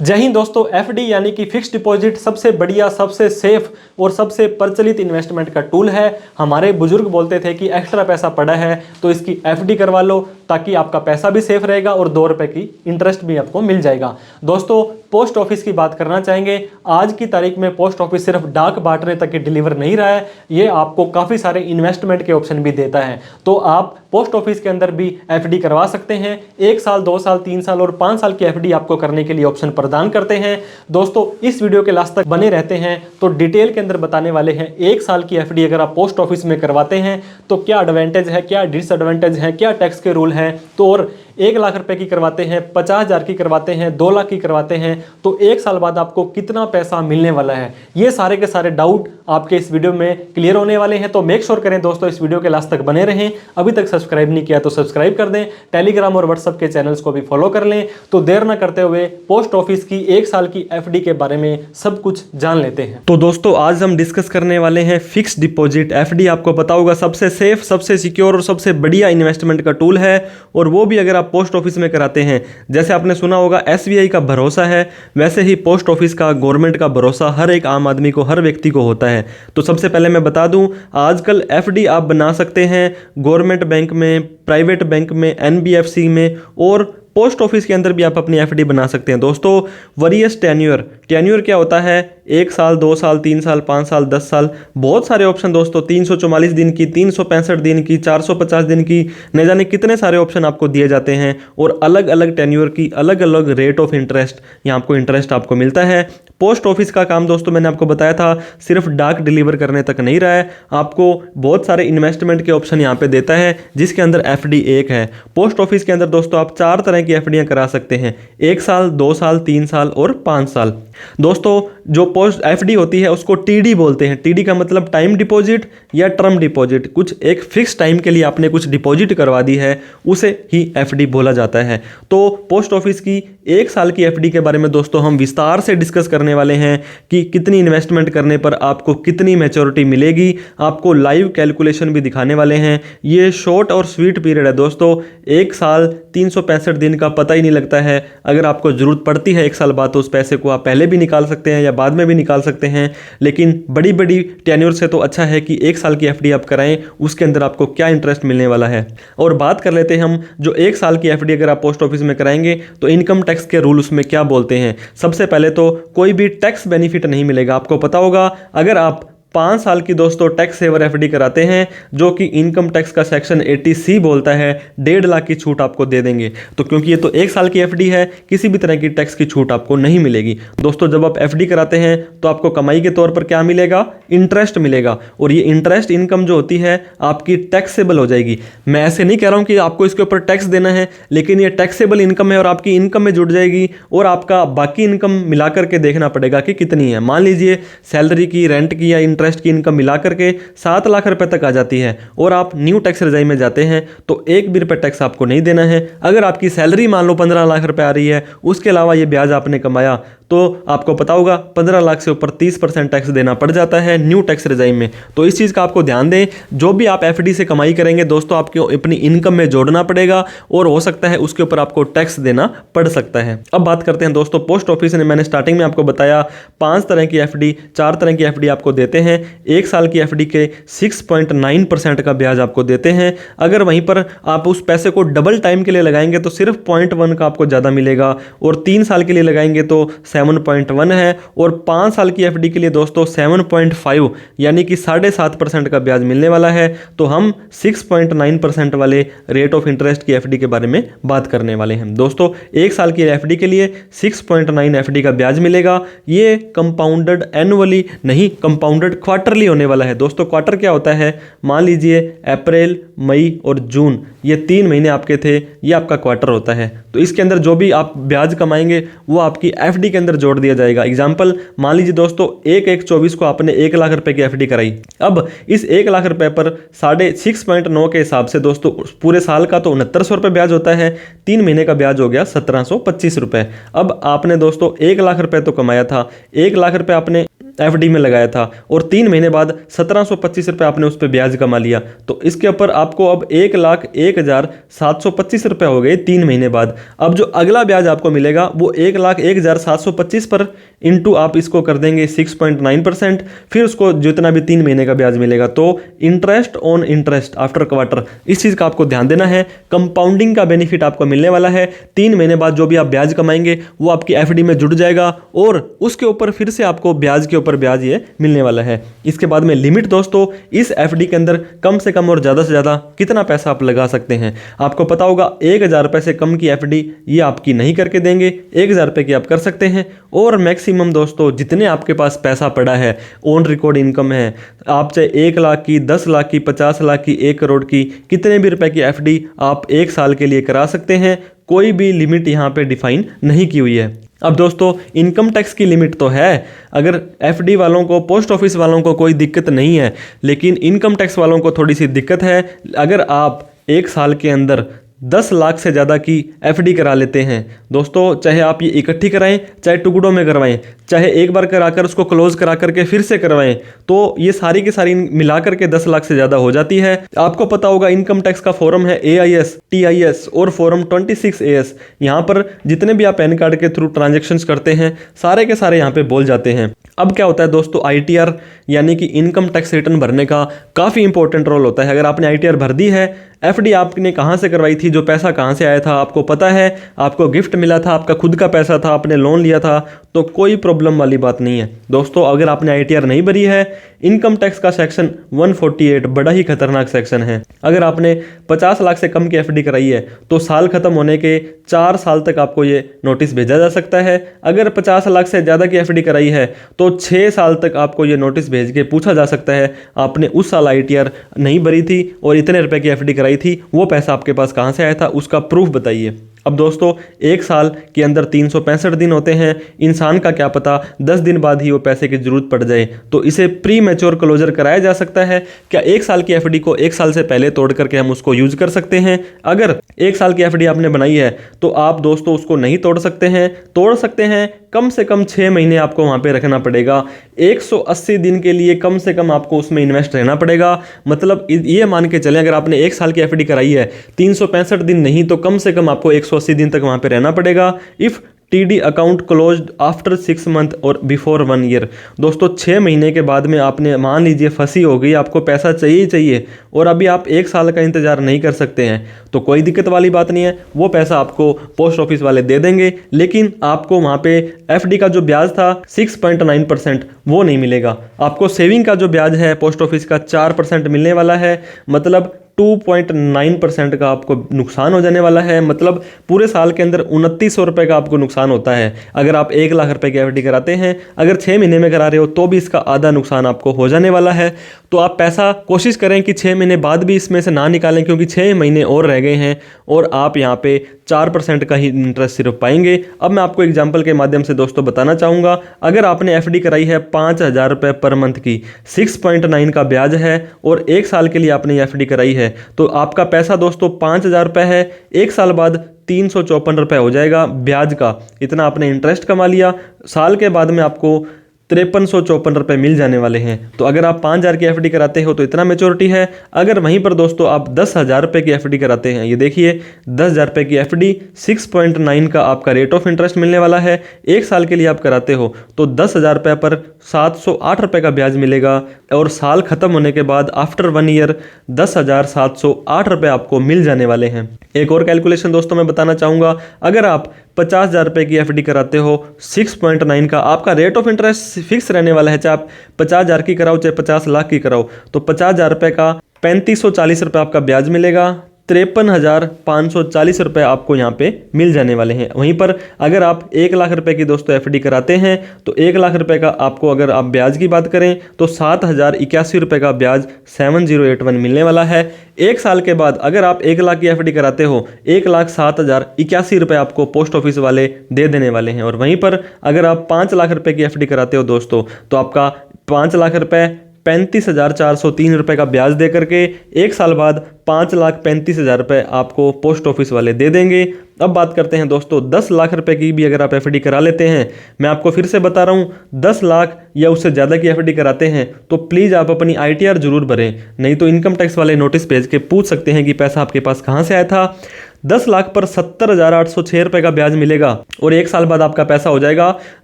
जय हिंद दोस्तों। एफडी यानी कि फिक्स डिपॉजिट सबसे बढ़िया, सबसे सेफ और सबसे प्रचलित इन्वेस्टमेंट का टूल है। हमारे बुजुर्ग बोलते थे कि एक्स्ट्रा पैसा पड़ा है तो इसकी एफडी करवा लो ताकि आपका पैसा भी सेफ रहेगा और 2 रुपए की इंटरेस्ट भी आपको मिल जाएगा। दोस्तों, पोस्ट ऑफिस की बात करना चाहेंगे। आज की तारीख में पोस्ट ऑफिस सिर्फ डाक बांटने तक ही डिलीवर नहीं रहा है, ये आपको काफ़ी सारे इन्वेस्टमेंट के ऑप्शन भी देता है। तो आप पोस्ट ऑफिस के अंदर भी एफडी करवा सकते हैं। 1 साल, 2 साल, 3 साल और 5 साल की एफडी आपको करने के लिए ऑप्शन प्रदान करते हैं। दोस्तों, इस वीडियो के लास्ट तक बने रहते हैं तो डिटेल के अंदर बताने वाले हैं 1 साल की एफडी अगर आप पोस्ट ऑफिस में करवाते हैं तो क्या एडवांटेज है, क्या डिसएडवांटेज है, क्या टैक्स के रूल हैं। तो और 1 लाख रुपए की करवाते हैं, 50,000 की करवाते हैं, 2 लाख की करवाते हैं तो 1 साल बाद आपको कितना पैसा मिलने वाला है, ये सारे के सारे डाउट आपके इस वीडियो में क्लियर होने वाले हैं। तो मेक श्योर करें दोस्तों, इस वीडियो के लास्ट तक बने रहें। अभी तक सब्सक्राइब नहीं किया तो सब्सक्राइब कर दें, टेलीग्राम और व्हाट्सएप के चैनल्स को भी फॉलो कर लें। तो देर ना करते हुए पोस्ट ऑफिस की 1 साल की एफडी के बारे में सब कुछ जान लेते हैं। तो दोस्तों, आज हम डिस्कस करने वाले हैं फिक्स डिपॉजिट एफडी। आपको पता होगा सबसे सेफ, सबसे सिक्योर और सबसे बढ़िया इन्वेस्टमेंट का टूल है, और वो भी अगर आप पोस्ट ऑफिस में कराते हैं। जैसे आपने सुना होगा एसबीआई का भरोसा है, वैसे ही पोस्ट ऑफिस का, गवर्नमेंट का भरोसा हर एक आम आदमी को, हर व्यक्ति को होता है। तो सबसे पहले मैं बता दूं, आजकल एफडी आप बना सकते हैं गवर्नमेंट बैंक में, प्राइवेट बैंक में, एनबीएफसी में, और पोस्ट ऑफिस के अंदर भी आप अपनी एफडी बना सकते हैं। दोस्तों, वरीयस टेन्योर, टेन्योर क्या होता है? 1 साल, 2 साल, 3 साल, 5 साल, 10 साल, बहुत सारे ऑप्शन दोस्तों। 344 दिन की, 365 दिन की, 450 दिन की, न जाने कितने सारे ऑप्शन आपको दिए जाते हैं, और अलग अलग टेन्योर की अलग अलग रेट ऑफ इंटरेस्ट, यहाँ आपको इंटरेस्ट आपको मिलता है। पोस्ट ऑफिस का काम दोस्तों मैंने आपको बताया था सिर्फ डाक डिलीवर करने तक नहीं रहा है, आपको बहुत सारे इन्वेस्टमेंट के ऑप्शन यहाँ पे देता है, जिसके अंदर एफडी एक है। पोस्ट ऑफिस के अंदर दोस्तों आप 4 तरह की एफडीआं करा सकते हैं, 1 साल, 2 साल, 3 साल और 5 साल। दोस्तों, जो पोस्ट एफडी होती है उसको टीडी बोलते हैं। टीडी का मतलब टाइम डिपॉजिट या टर्म डिपॉजिट। कुछ एक फिक्स टाइम के लिए आपने कुछ डिपॉजिट करवा दी है, उसे ही एफडी बोला जाता है। तो पोस्ट ऑफिस की 1 साल की एफडी के बारे में दोस्तों हम विस्तार से डिस्कस करने वाले हैं कि कितनी इन्वेस्टमेंट करने पर आपको कितनी मैच्योरिटी मिलेगी। आपको लाइव कैलकुलेशन भी दिखाने वाले हैं। ये शॉर्ट और स्वीट पीरियड है दोस्तों। 1 साल 365 दिन का पता ही नहीं लगता है। अगर आपको जरूरत पड़ती है 1 साल बाद तो उस पैसे को आप पहले भी निकाल सकते हैं या बाद में भी निकाल सकते हैं, लेकिन बड़ी बड़ी टेन्योर से तो अच्छा है कि 1 साल की एफडी आप कराएं, उसके अंदर आपको क्या इंटरेस्ट मिलने वाला है। और बात कर लेते हैं हम, जो 1 साल की एफडी अगर आप पोस्ट ऑफिस में कराएंगे तो इनकम टैक्स के रूल उसमें क्या बोलते हैं। सबसे पहले तो कोई भी टैक्स बेनिफिट नहीं मिलेगा। आपको पता होगा अगर आप 5 साल की दोस्तों टैक्स सेवर एफडी कराते हैं, जो कि इनकम टैक्स का सेक्शन 80C बोलता है, 1.5 लाख की छूट आपको दे देंगे। तो क्योंकि ये तो 1 साल की एफडी है, किसी भी तरह की टैक्स की छूट आपको नहीं मिलेगी। दोस्तों, जब आप एफडी कराते हैं तो आपको कमाई के तौर पर क्या मिलेगा? इंटरेस्ट मिलेगा, और ये इंटरेस्ट इनकम जो होती है आपकी टैक्सेबल हो जाएगी। मैं ऐसे नहीं कह रहा हूँ कि आपको इसके ऊपर टैक्स देना है, लेकिन ये टैक्सेबल इनकम है और आपकी इनकम में जुड़ जाएगी, और आपका बाकी इनकम मिला करके देखना पड़ेगा कि कितनी है। मान लीजिए सैलरी की, रेंट की या इंटरेस्ट की इनकम मिला करके 7 लाख रुपए तक आ जाती है, और आप न्यू टैक्स रेजाइम में जाते हैं तो 1 भी रुपए टैक्स आपको नहीं देना है। अगर आपकी सैलरी मान लो 15 लाख रुपए आ रही है, उसके अलावा ये ब्याज आपने कमाया, तो आपको पता होगा 15 लाख से ऊपर 30% टैक्स देना पड़ जाता है न्यू टैक्स रेजाइम में। तो इस चीज़ का आपको ध्यान दें। जो भी आप एफडी से कमाई करेंगे दोस्तों, आपको अपनी इनकम में जोड़ना पड़ेगा, और हो सकता है उसके ऊपर आपको टैक्स देना पड़ सकता है। अब बात करते हैं दोस्तों, पोस्ट ऑफिस ने, मैंने स्टार्टिंग में आपको बताया 5 तरह की एफडी, 4 तरह की एफडी आपको देते हैं। 1 साल की एफडी के 6.9% का ब्याज आपको देते हैं। अगर वहीं पर आप उस पैसे को डबल टाइम के लिए लगाएंगे तो सिर्फ 0.1 का आपको ज़्यादा मिलेगा, और 3 साल के लिए लगाएंगे तो 7.1 है, और 5 साल की एफडी के लिए दोस्तों 7.5 यानी कि 7.5% का ब्याज मिलने वाला है। तो हम 6.9% वाले रेट ऑफ इंटरेस्ट की एफडी के बारे में बात करने वाले हैं। दोस्तों, 1 साल की एफडी के लिए 6.9 एफडी का ब्याज मिलेगा। ये कंपाउंडेड एनुअली नहीं, कंपाउंडेड क्वार्टरली होने वाला है। दोस्तों, क्वार्टर क्या होता है? मान लीजिए अप्रैल, मई और जून, ये 3 महीने आपके थे, ये आपका क्वार्टर होता है। तो इसके अंदर जो भी आप ब्याज कमाएंगे वो आपकी एफडी के अंदर जोड़ दिया जाएगा। एग्जाम्पल, मान लीजिए दोस्तों 1/1/24 को आपने 1 लाख रुपए की एफडी कराई। अब इस 1 लाख रुपए पर 6.9 के हिसाब से दोस्तों पूरे साल का तो 6900 रुपये ब्याज होता है, 3 महीने का ब्याज हो गया 1725 रुपये। अब आपने दोस्तों 1 लाख रुपए तो कमाया था, 1 लाख रुपए आपने एफडी में लगाया था और 3 महीने बाद 1725 रुपये आपने उस पर ब्याज कमा लिया, तो इसके ऊपर आपको अब 1,01,725 रुपये हो गए 3 महीने बाद। अब जो अगला ब्याज आपको मिलेगा वो 1,01,725 पर इंटू आप इसको कर देंगे 6.9%, फिर उसको जितना भी 3 महीने का ब्याज मिलेगा। तो interest on interest after quarter, इस चीज़ का आपको ध्यान देना है। कंपाउंडिंग का बेनिफिट आपको मिलने वाला है। 3 महीने बाद जो भी आप ब्याज कमाएंगे वो आपकी एफडी में जुड़ जाएगा और उसके ऊपर फिर से आपको ब्याज के ऊपर ब्याज ये मिलने वाला है। इसके बाद में लिमिट दोस्तों, इस एफडी के अंदर कम से कम और ज़्यादा से ज़्यादा कितना पैसा आप लगा सकते हैं। आपको पता होगा 1,000 रुपये से कम की एफडी ये आपकी नहीं करके देंगे, 1,000 रुपये की आप कर सकते हैं। और मैक्सिमम दोस्तों जितने आपके पास पैसा पड़ा है, ऑन रिकॉर्ड इनकम है, आप चाहे 1 लाख की, 10 लाख की, 50 लाख की, 1 करोड़ की, कितने भी रुपए की एफडी आप 1 साल के लिए करा सकते हैं। कोई भी लिमिट यहाँ पे डिफाइन नहीं की हुई है। अब दोस्तों इनकम टैक्स की लिमिट तो है, अगर एफडी वालों को, पोस्ट ऑफिस वालों को कोई दिक्कत नहीं है, लेकिन इनकम टैक्स वालों को थोड़ी सी दिक्कत है। अगर आप 1 साल के अंदर 10 लाख से ज़्यादा की एफडी करा लेते हैं दोस्तों, चाहे आप ये इकट्ठी कराएं, चाहे टुकड़ों में करवाएं, चाहे एक बार कराकर उसको क्लोज करा करके फिर से करवाएं, तो ये सारी की सारी मिलाकर के 10 लाख से ज़्यादा हो जाती है। आपको पता होगा इनकम टैक्स का फॉर्म है AIS, TIS और फॉर्म 26AS। यहाँ पर जितने भी आप पैन कार्ड के थ्रू ट्रांजेक्शन्स करते हैं सारे के सारे यहाँ पे बोल जाते हैं। अब क्या होता है दोस्तों, ITR यानी कि इनकम टैक्स रिटर्न भरने का काफ़ी इंपॉर्टेंट रोल होता है। अगर आपने ITR भर दी है, एफडी आपने कहाँ से करवाई थी, जो पैसा कहाँ से आया था आपको पता है, आपको गिफ्ट मिला था, आपका खुद का पैसा था, आपने लोन लिया था, तो कोई प्रॉब्लम वाली बात नहीं है दोस्तों। अगर आपने ITR नहीं भरी है, इनकम टैक्स का सेक्शन 148 बड़ा ही खतरनाक सेक्शन है। अगर आपने 50 लाख से कम की एफडी कराई है तो साल खत्म होने के 4 साल तक आपको ये नोटिस भेजा जा सकता है। अगर 50 लाख से ज़्यादा की एफडी कराई है तो 6 साल तक आपको ये नोटिस भेज के पूछा जा सकता है आपने उस साल ITR नहीं भरी थी और इतने रुपए की एफडी कराई थी, वो पैसा आपके पास कहाँ से आया था, उसका प्रूफ बताइए। अब दोस्तों 1 साल के अंदर 365 दिन होते हैं, इंसान का क्या पता 10 दिन बाद ही वो पैसे की जरूरत पड़ जाए, तो इसे प्री मैच्योर क्लोजर कराया जा सकता है। क्या 1 साल की एफडी को 1 साल से पहले तोड़ करके हम उसको यूज कर सकते हैं? अगर 1 साल की एफडी आपने बनाई है तो आप दोस्तों उसको नहीं तोड़ सकते हैं। तोड़ सकते हैं कम से कम 6 महीने आपको वहाँ पे रखना पड़ेगा, 180 दिन के लिए कम से कम आपको उसमें इन्वेस्ट रहना पड़ेगा। मतलब ये मान के चलें अगर आपने 1 साल की एफडी कराई है 365 दिन नहीं तो कम से कम आपको 180 दिन तक वहाँ पे रहना पड़ेगा। If TD account closed after 6 month और बिफोर 1 ईयर। दोस्तों 6 महीने के बाद में आपने मान लीजिए फंसी हो गई, आपको पैसा चाहिए ही चाहिए और अभी आप 1 साल का इंतजार नहीं कर सकते हैं, तो कोई दिक्कत वाली बात नहीं है, वो पैसा आपको पोस्ट ऑफिस वाले दे देंगे। लेकिन आपको वहाँ पे एफडी का जो ब्याज था 6.9% वो नहीं मिलेगा। आपको सेविंग का जो ब्याज है पोस्ट ऑफिस का 4% मिलने वाला है, मतलब 2.9% का आपको नुकसान हो जाने वाला है। मतलब पूरे साल के अंदर 2900 रुपये का आपको नुकसान होता है अगर आप 1 लाख रुपए की एफडी कराते हैं। अगर 6 महीने में करा रहे हो तो भी इसका आधा नुकसान आपको हो जाने वाला है। तो आप पैसा कोशिश करें कि 6 महीने बाद भी इसमें से ना निकालें, क्योंकि 6 महीने और रह गए हैं और आप यहाँ पे 4% का ही इंटरेस्ट सिर्फ पाएंगे। अब मैं आपको एग्जाम्पल के माध्यम से दोस्तों बताना चाहूँगा, अगर आपने एफडी कराई है 5000 रुपये पर मंथ की, 6.9 का ब्याज है और 1 साल के लिए आपने ये एफडी कराई है, तो आपका पैसा दोस्तों 5000 रुपये है। 1 साल बाद 354 रुपये हो जाएगा ब्याज का, इतना आपने इंटरेस्ट कमा लिया। साल के बाद में आपको 5354 रुपये मिल जाने वाले हैं। तो अगर आप 5000 की एफडी कराते हो तो इतना मेच्योरिटी है। अगर वहीं पर दोस्तों आप 10,000 रुपये की एफडी कराते हैं, ये देखिए 10,000 रुपये की एफडी, 6.9 का आपका रेट ऑफ इंटरेस्ट मिलने वाला है। 1 साल के लिए आप कराते हो तो 10,000 रुपये पर 708 रुपये का ब्याज मिलेगा और साल खत्म होने के बाद आफ्टर 1 ईयर 10,708 रुपये आपको मिल जाने वाले हैं। एक और कैलकुलेशन दोस्तों मैं बताना चाहूँगा, अगर आप 50,000 रुपये की एफडी कराते हो, 6.9 का आपका रेट ऑफ इंटरेस्ट फिक्स रहने वाला है, चाहे आप 50,000 की कराओ चाहे 50 लाख की कराओ, तो 50,000 रुपये का 3540 रुपये आपका ब्याज मिलेगा। 53,540 रुपये आपको यहाँ पे मिल जाने वाले हैं। वहीं पर अगर आप 1 लाख रुपए की दोस्तों एफडी कराते हैं तो 1 लाख रुपए का आपको अगर आप ब्याज की बात करें तो 7,081 रुपये का ब्याज 7081 मिलने वाला है। 1 साल के बाद अगर आप 1 लाख की एफडी कराते हो 1,07,081 रुपये आपको पोस्ट ऑफिस वाले दे देने वाले हैं। और वहीं पर अगर आप 5 लाख रुपए की एफडी कराते हो दोस्तों तो आपका 5 लाख रुपए 35,403 रुपये का ब्याज दे करके 1 साल बाद 5,35,000 रुपये आपको पोस्ट ऑफिस वाले दे देंगे। अब बात करते हैं दोस्तों 10 लाख रुपए की भी अगर आप एफडी करा लेते हैं, मैं आपको फिर से बता रहा हूं 10 लाख या उससे ज़्यादा की एफडी कराते हैं तो प्लीज़ आप अपनी आईटीआर जरूर भरें, नहीं तो इनकम टैक्स वाले नोटिस भेज के पूछ सकते हैं कि पैसा आपके पास कहाँ से आया था। 10 लाख पर 70,806 रुपये का ब्याज मिलेगा और 1 साल बाद आपका पैसा हो जाएगा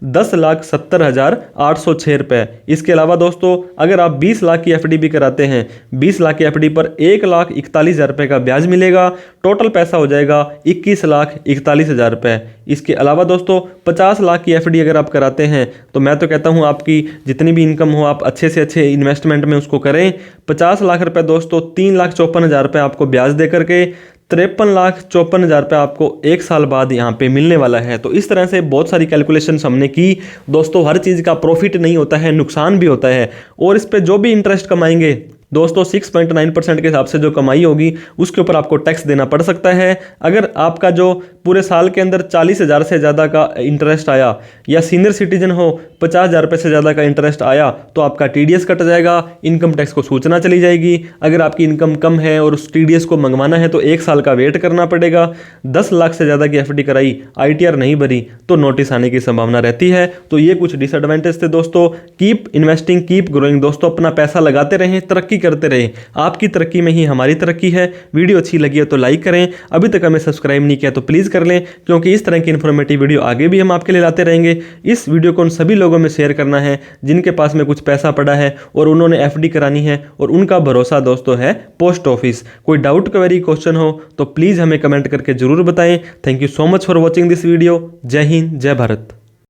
10,70,806 रुपये। इसके अलावा दोस्तों अगर आप 20 लाख की एफडी भी कराते हैं, 20 लाख की एफडी पर 1,41,000 रुपये का ब्याज मिलेगा, टोटल पैसा हो जाएगा 21,41,000 रुपये। इसके अलावा दोस्तों 50 लाख की एफडी अगर आप कराते हैं तो मैं तो कहता हूं आपकी जितनी भी इनकम हो आप अच्छे से अच्छे इन्वेस्टमेंट में उसको करें। 50 लाख रुपए दोस्तों 3,54,000 रुपये आपको ब्याज दे करके 53,54,000 रुपये आपको 1 साल बाद यहाँ पे मिलने वाला है। तो इस तरह से बहुत सारी कैलकुलेशंस हमने की दोस्तों। हर चीज़ का प्रॉफिट नहीं होता है, नुकसान भी होता है, और इस पे जो भी इंटरेस्ट कमाएंगे दोस्तों 6.9% के हिसाब से जो कमाई होगी उसके ऊपर आपको टैक्स देना पड़ सकता है। अगर आपका जो पूरे साल के अंदर 40,000 से ज़्यादा का इंटरेस्ट आया या सीनियर सिटीजन हो 50,000 रुपये से ज़्यादा का इंटरेस्ट आया तो आपका टीडीएस कट जाएगा, इनकम टैक्स को सूचना चली जाएगी। अगर आपकी इनकम कम है और उस टीडीएस को मंगवाना है तो 1 साल का वेट करना पड़ेगा। 10 लाख से ज़्यादा की एफडी कराई, आईटीआर नहीं भरी तो नोटिस आने की संभावना रहती है। तो ये कुछ डिसएडवांटेज थे दोस्तों। कीप इन्वेस्टिंग, कीप ग्रोइंग दोस्तों, अपना पैसा लगाते रहें, तरक्की करते रहे। आपकी तरक्की में ही हमारी तरक्की है। वीडियो अच्छी लगी है तो लाइक करें, अभी तक हमें सब्सक्राइब नहीं किया तो प्लीज़ कर लें, क्योंकि इस तरह की इन्फॉर्मेटिव वीडियो आगे भी हम आपके लिए लाते रहेंगे। इस वीडियो को उन सभी लोगों में शेयर करना है जिनके पास में कुछ पैसा पड़ा है और उन्होंने एफडी करानी है और उनका भरोसा दोस्तों है पोस्ट ऑफिस। कोई डाउट क्वेरी क्वेश्चन हो तो प्लीज़ हमें कमेंट करके जरूर बताएं। Thank you so much for watching this video. जय हिंद, जय भारत।